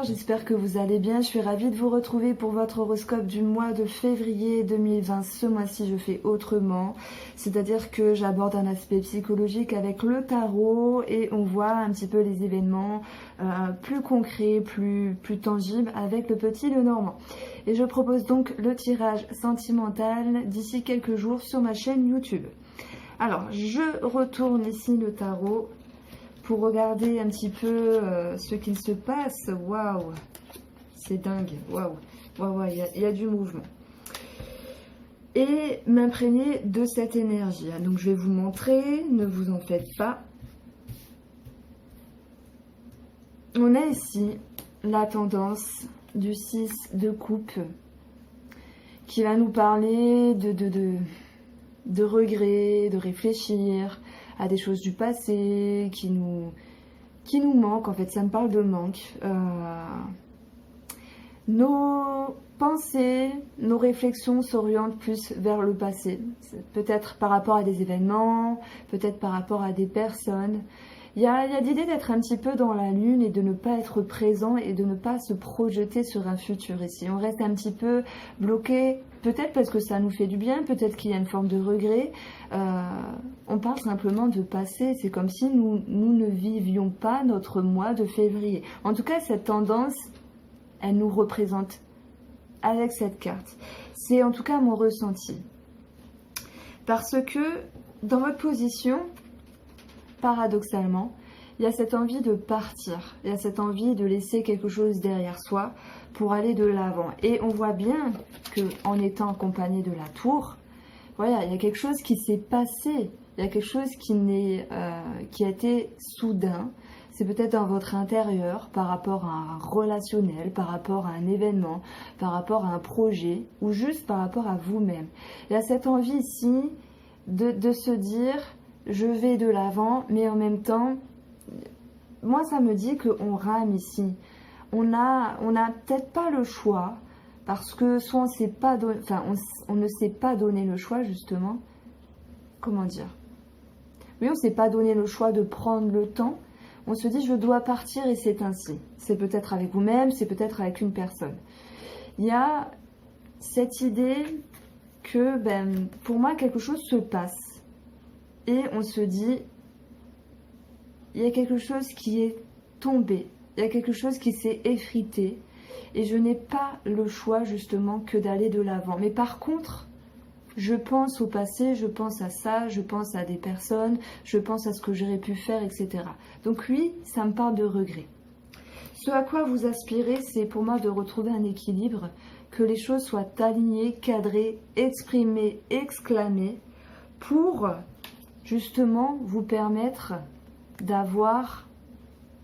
j'espère que vous allez bien. Je suis ravie de vous retrouver pour votre horoscope du mois de février 2020. Ce mois-ci, je fais autrement, c'est-à-dire que j'aborde un aspect psychologique avec le tarot et on voit un petit peu les événements plus concrets, plus tangibles avec le petit Lenormand. Et je propose donc le tirage sentimental d'ici quelques jours sur ma chaîne YouTube. Alors, je retourne ici le tarot pour regarder un petit peu ce qu'il se passe. Waouh, c'est dingue. Waouh, waouh, il y a du mouvement. Et m'imprégner de cette énergie. Donc je vais vous montrer, ne vous en faites pas. On a ici la tendance du 6 de coupe qui va nous parler de regrets, de réfléchir à des choses du passé qui nous manquent. En fait, ça me parle de manque. Nos pensées, nos réflexions s'orientent plus vers le passé. Peut-être par rapport à des événements, peut-être par rapport à des personnes. Il y a l'idée d'être un petit peu dans la lune et de ne pas être présent et de ne pas se projeter sur un futur ici. On reste un petit peu bloqué, peut-être parce que ça nous fait du bien, peut-être qu'il y a une forme de regret. On parle simplement de passé, c'est comme si nous ne vivions pas notre mois de février. En tout cas, cette tendance, elle nous représente avec cette carte. C'est en tout cas mon ressenti. Parce que dans votre position, paradoxalement, il y a cette envie de partir, il y a cette envie de laisser quelque chose derrière soi pour aller de l'avant. Et on voit bien qu'en étant accompagné de la tour, voilà, il y a quelque chose qui s'est passé, il y a quelque chose qui a été soudain. C'est peut-être dans votre intérieur, par rapport à un relationnel, par rapport à un événement, par rapport à un projet, ou juste par rapport à vous-même. Il y a cette envie ici de se dire... je vais de l'avant, mais en même temps, moi ça me dit qu'on rame ici. On n'a peut-être pas le choix, parce que soit on sait pas on ne s'est pas donné le choix justement. Comment dire? Oui, on ne s'est pas donné le choix de prendre le temps. On se dit je dois partir et c'est ainsi. C'est peut-être avec vous-même, c'est peut-être avec une personne. Il y a cette idée que pour moi quelque chose se passe. Et on se dit, il y a quelque chose qui est tombé, il y a quelque chose qui s'est effrité, et je n'ai pas le choix justement que d'aller de l'avant. Mais par contre, je pense au passé, je pense à ça, je pense à des personnes, je pense à ce que j'aurais pu faire, etc. Donc oui, ça me parle de regret. Ce à quoi vous aspirez, c'est pour moi de retrouver un équilibre, que les choses soient alignées, cadrées, exprimées, exclamées, pour... justement vous permettre d'avoir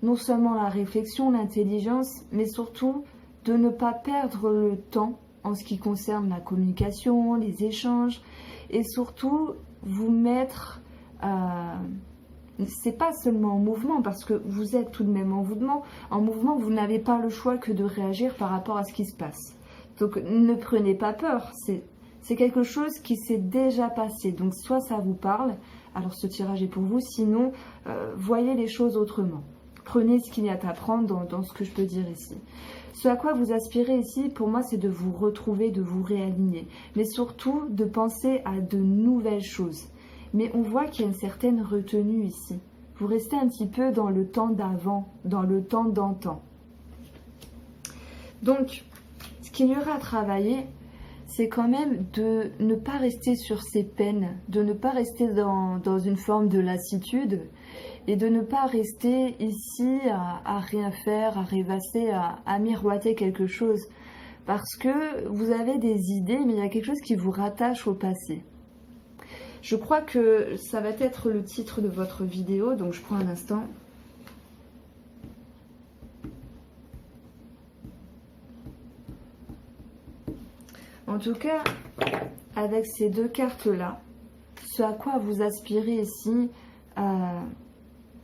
non seulement la réflexion, l'intelligence, mais surtout de ne pas perdre le temps en ce qui concerne la communication, les échanges, et surtout vous mettre, c'est pas seulement en mouvement, parce que vous êtes tout de même en mouvement, vous n'avez pas le choix que de réagir par rapport à ce qui se passe. Donc ne prenez pas peur, c'est quelque chose qui s'est déjà passé, donc soit ça vous parle, alors ce tirage est pour vous, sinon voyez les choses autrement. Prenez ce qu'il y a à prendre dans ce que je peux dire ici. Ce à quoi vous aspirez ici, pour moi, c'est de vous retrouver, de vous réaligner, mais surtout de penser à de nouvelles choses. Mais on voit qu'il y a une certaine retenue ici. Vous restez un petit peu dans le temps d'avant, dans le temps d'antan. Donc, ce qu'il y aura à travailler, c'est quand même de ne pas rester sur ses peines, de ne pas rester dans une forme de lassitude et de ne pas rester ici à rien faire, à rêvasser, à miroiter quelque chose. Parce que vous avez des idées, mais il y a quelque chose qui vous rattache au passé. Je crois que ça va être le titre de votre vidéo, donc je prends un instant. En tout cas, avec ces deux cartes-là, ce à quoi vous aspirez ici,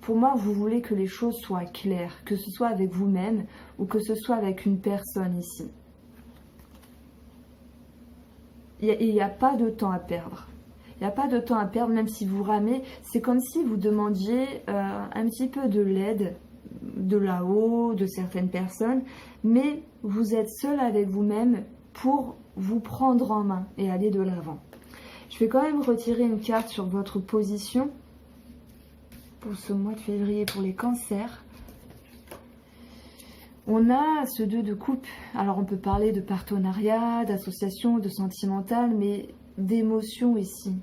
pour moi, vous voulez que les choses soient claires, que ce soit avec vous-même ou que ce soit avec une personne ici. Il n'y a pas de temps à perdre. Il n'y a pas de temps à perdre, même si vous ramez. C'est comme si vous demandiez un petit peu de l'aide. de là-haut, de certaines personnes, mais vous êtes seul avec vous-même pour vous prendre en main et aller de l'avant. Je vais quand même retirer une carte sur votre position pour ce mois de février pour les cancers. On a ce 2 de coupe. Alors on peut parler de partenariat, d'association, de sentimental, mais d'émotion ici.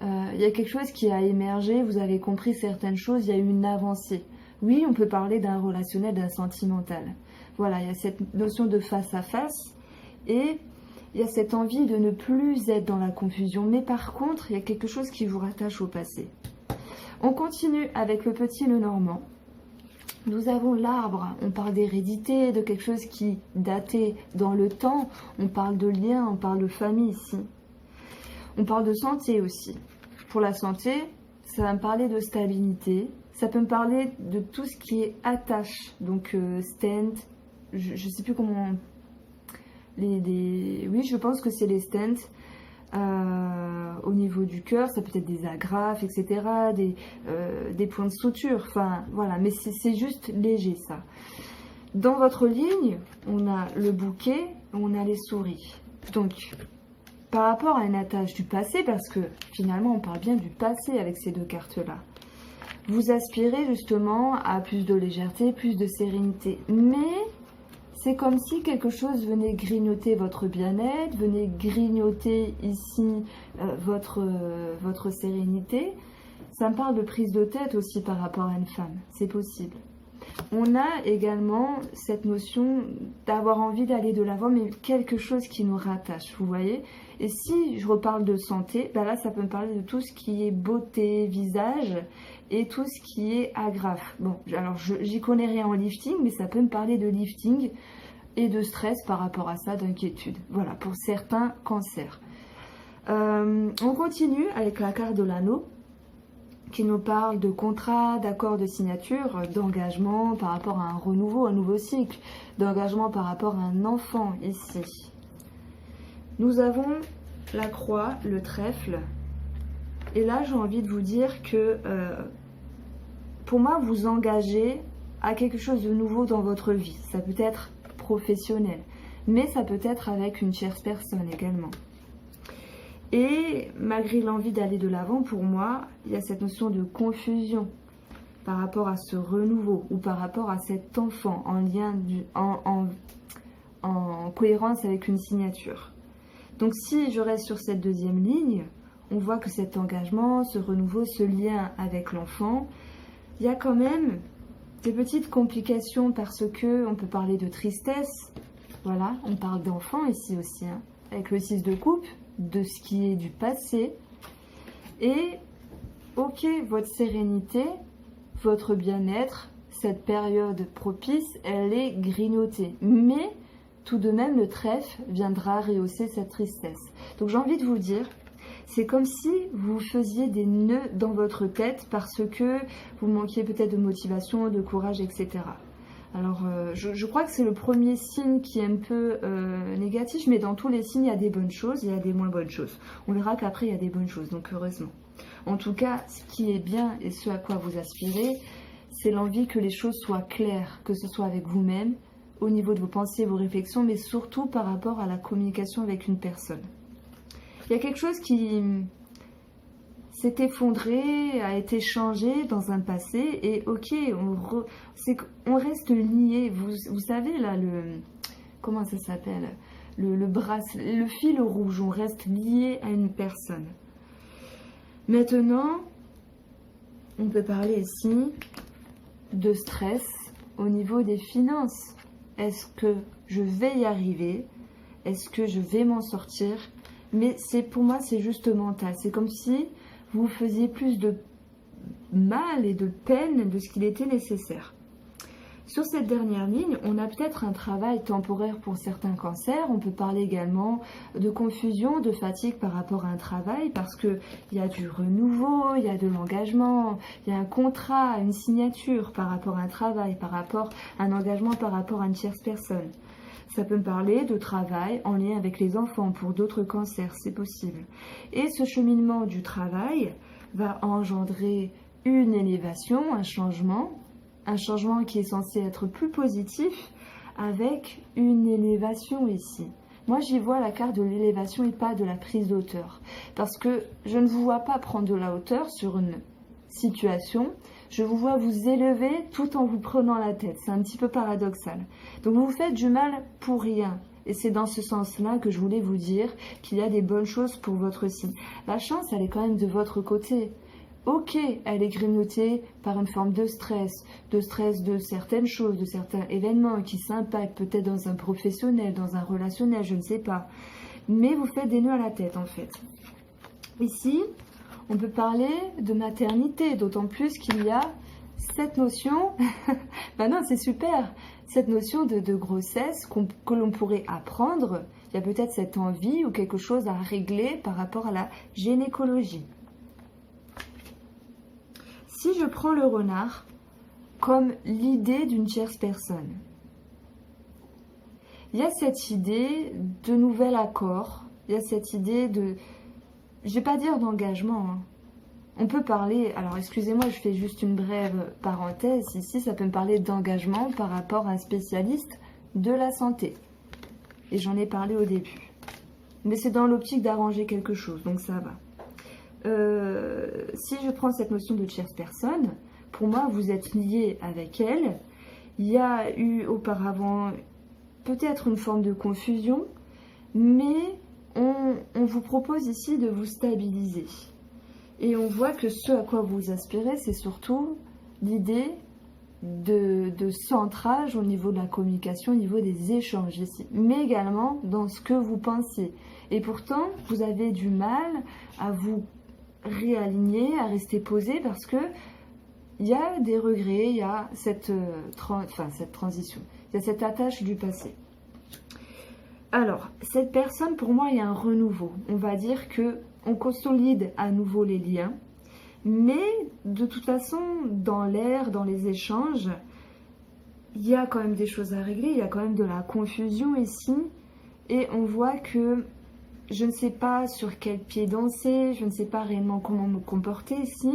Il y a quelque chose qui a émergé, vous avez compris certaines choses, il y a eu une avancée. Oui, on peut parler d'un relationnel, d'un sentimental. Voilà, il y a cette notion de face à face et il y a cette envie de ne plus être dans la confusion. Mais par contre, il y a quelque chose qui vous rattache au passé. On continue avec le petit Lenormand. Nous avons l'arbre, on parle d'hérédité, de quelque chose qui datait dans le temps. On parle de lien, on parle de famille ici. On parle de santé aussi. Pour la santé, ça va me parler de stabilité. Ça peut me parler de tout ce qui est attache. Donc stent, je ne sais plus comment... Oui, je pense que c'est les stents. Au niveau du cœur, ça peut être des agrafes, etc. Des points de suture. Enfin, voilà. Mais c'est juste léger, ça. Dans votre ligne, on a le bouquet, on a les souris. Donc... par rapport à une attache du passé, parce que finalement on parle bien du passé avec ces 2 cartes-là, vous aspirez justement à plus de légèreté, plus de sérénité. Mais c'est comme si quelque chose venait grignoter votre bien-être, venait grignoter ici votre sérénité. Ça me parle de prise de tête aussi par rapport à une femme, c'est possible. On a également cette notion d'avoir envie d'aller de l'avant, mais quelque chose qui nous rattache, vous voyez. Et si je reparle de santé, ben là ça peut me parler de tout ce qui est beauté, visage et tout ce qui est agrafe. Bon, alors j'y connais rien en lifting, mais ça peut me parler de lifting et de stress par rapport à ça, d'inquiétude. Voilà, pour certains cancers. On continue avec la carte de l'anneau, qui nous parle de contrat, d'accord de signature, d'engagement par rapport à un renouveau, un nouveau cycle, d'engagement par rapport à un enfant ici. Nous avons la croix, le trèfle, et là j'ai envie de vous dire que pour moi vous engagez à quelque chose de nouveau dans votre vie. Ça peut être professionnel, mais ça peut être avec une tierce personne également. Et malgré l'envie d'aller de l'avant, pour moi, il y a cette notion de confusion par rapport à ce renouveau ou par rapport à cet enfant en lien, en cohérence avec une signature. Donc si je reste sur cette 2e ligne, on voit que cet engagement, ce renouveau, ce lien avec l'enfant, il y a quand même des petites complications parce que on peut parler de tristesse. Voilà, on parle d'enfant ici aussi, hein, avec le 6 de coupe, de ce qui est du passé. Et ok, votre sérénité, votre bien-être, cette période propice, elle est grignotée. Mais tout de même, le trèfle viendra rehausser cette tristesse. Donc j'ai envie de vous dire, c'est comme si vous faisiez des nœuds dans votre tête parce que vous manquiez peut-être de motivation, de courage, etc. Alors, je crois que c'est le premier signe qui est un peu négatif, mais dans tous les signes, il y a des bonnes choses, il y a des moins bonnes choses. On verra qu'après, il y a des bonnes choses, donc heureusement. En tout cas, ce qui est bien et ce à quoi vous aspirez, c'est l'envie que les choses soient claires, que ce soit avec vous-même, au niveau de vos pensées, vos réflexions, mais surtout par rapport à la communication avec une personne. Il y a quelque chose qui s'est effondré, a été changé dans un passé, et ok, on reste lié. Vous savez là, comment ça s'appelle, le fil rouge, on reste lié à une personne. Maintenant, on peut parler ici de stress au niveau des finances. Est-ce que je vais y arriver? Est-ce que je vais m'en sortir? Mais pour moi, c'est juste mental. C'est comme si vous faisiez plus de mal et de peine de ce qu'il était nécessaire. Sur cette dernière ligne, on a peut-être un travail temporaire pour certains cancers. On peut parler également de confusion, de fatigue par rapport à un travail parce qu'il y a du renouveau, il y a de l'engagement, il y a un contrat, une signature par rapport à un travail, par rapport à un engagement, par rapport à une tierce personne. Ça peut me parler de travail en lien avec les enfants pour d'autres cancers, c'est possible. Et ce cheminement du travail va engendrer une élévation, un changement, un changement qui est censé être plus positif avec une élévation ici. Moi, j'y vois la carte de l'élévation et pas de la prise de hauteur. Parce que je ne vous vois pas prendre de la hauteur sur une situation. Je vous vois vous élever tout en vous prenant la tête. C'est un petit peu paradoxal. Donc, vous vous faites du mal pour rien. Et c'est dans ce sens-là que je voulais vous dire qu'il y a des bonnes choses pour votre signe. La chance, elle est quand même de votre côté. Ok, elle est grignotée par une forme de stress de certaines choses, de certains événements qui s'impactent peut-être dans un professionnel, dans un relationnel, je ne sais pas. Mais vous faites des nœuds à la tête en fait. Ici, on peut parler de maternité, d'autant plus qu'il y a cette notion, ben non c'est super, cette notion de grossesse que l'on pourrait apprendre. Il y a peut-être cette envie ou quelque chose à régler par rapport à la gynécologie. Si je prends le renard comme l'idée d'une tierce personne, il y a cette idée de nouvel accord, il y a cette idée de, je ne vais pas dire d'engagement, hein. On peut parler, alors excusez-moi, je fais juste une brève parenthèse, ici ça peut me parler d'engagement par rapport à un spécialiste de la santé. Et j'en ai parlé au début. Mais c'est dans l'optique d'arranger quelque chose, donc ça va. Si je prends cette notion de tierce personne, pour moi vous êtes lié avec elle. Il y a eu auparavant peut-être une forme de confusion, mais on vous propose ici de vous stabiliser. Et on voit que ce à quoi vous aspirez, c'est surtout l'idée de centrage au niveau de la communication, au niveau des échanges ici, mais également dans ce que vous pensez. Et pourtant, vous avez du mal à vous réaligner, à rester posé, parce que il y a des regrets, il y a cette transition, il y a cette attache du passé. Alors, cette personne, pour moi, il y a un renouveau. On va dire que on consolide à nouveau les liens, mais de toute façon, dans l'air, dans les échanges, il y a quand même des choses à régler, il y a quand même de la confusion ici, et on voit que je ne sais pas sur quel pied danser, je ne sais pas réellement comment me comporter ici,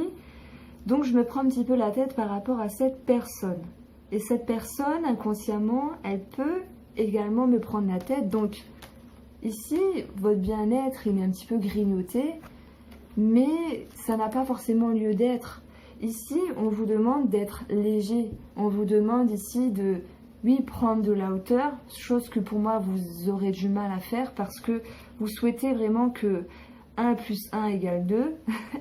donc je me prends un petit peu la tête par rapport à cette personne. Et cette personne, inconsciemment, elle peut également me prendre la tête, donc ici, votre bien-être, il est un petit peu grignoté, mais ça n'a pas forcément lieu d'être. Ici, on vous demande d'être léger. On vous demande ici de, oui, prendre de la hauteur, chose que pour moi, vous aurez du mal à faire parce que vous souhaitez vraiment que 1 plus 1 égale 2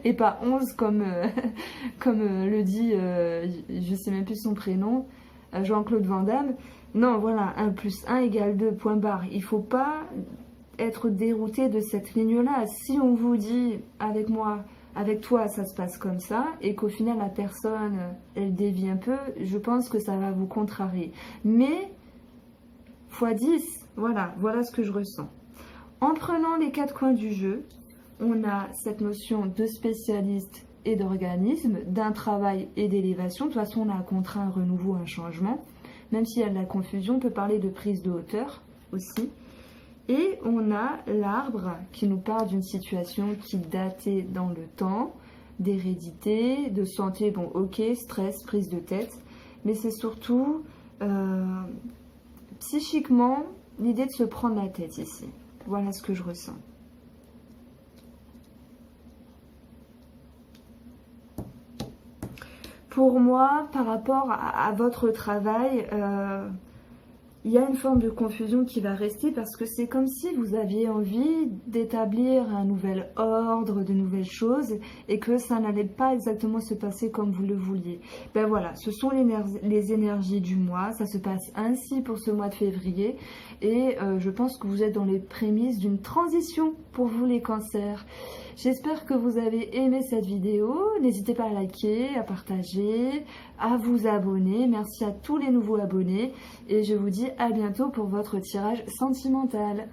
et pas 11 comme le dit, je ne sais même plus son prénom, Jean-Claude Van Damme. Non, voilà, 1 plus 1 égale 2, point barre. Il ne faut pas être dérouté de cette ligne-là. Si on vous dit, avec moi, avec toi, ça se passe comme ça, et qu'au final, la personne, elle dévie un peu, je pense que ça va vous contrarier. Mais, x10, voilà ce que je ressens. En prenant les 4 coins du jeu, on a cette notion de spécialiste et d'organisme, d'un travail et d'élévation. De toute façon, on a contraint un renouveau, un changement. Même s'il y a de la confusion, on peut parler de prise de hauteur aussi. Et on a l'arbre qui nous parle d'une situation qui datait dans le temps, d'hérédité, de santé, bon ok, stress, prise de tête, mais c'est surtout psychiquement l'idée de se prendre la tête ici. Voilà ce que je ressens. Pour moi, par rapport à votre travail, il y a une forme de confusion qui va rester parce que c'est comme si vous aviez envie d'établir un nouvel ordre, de nouvelles choses et que ça n'allait pas exactement se passer comme vous le vouliez. Ben voilà, ce sont les énergies du mois, ça se passe ainsi pour ce mois de février et je pense que vous êtes dans les prémices d'une transition pour vous les cancers. J'espère que vous avez aimé cette vidéo, n'hésitez pas à liker, à partager, à vous abonner. Merci à tous les nouveaux abonnés et je vous dis à bientôt pour votre tirage sentimental.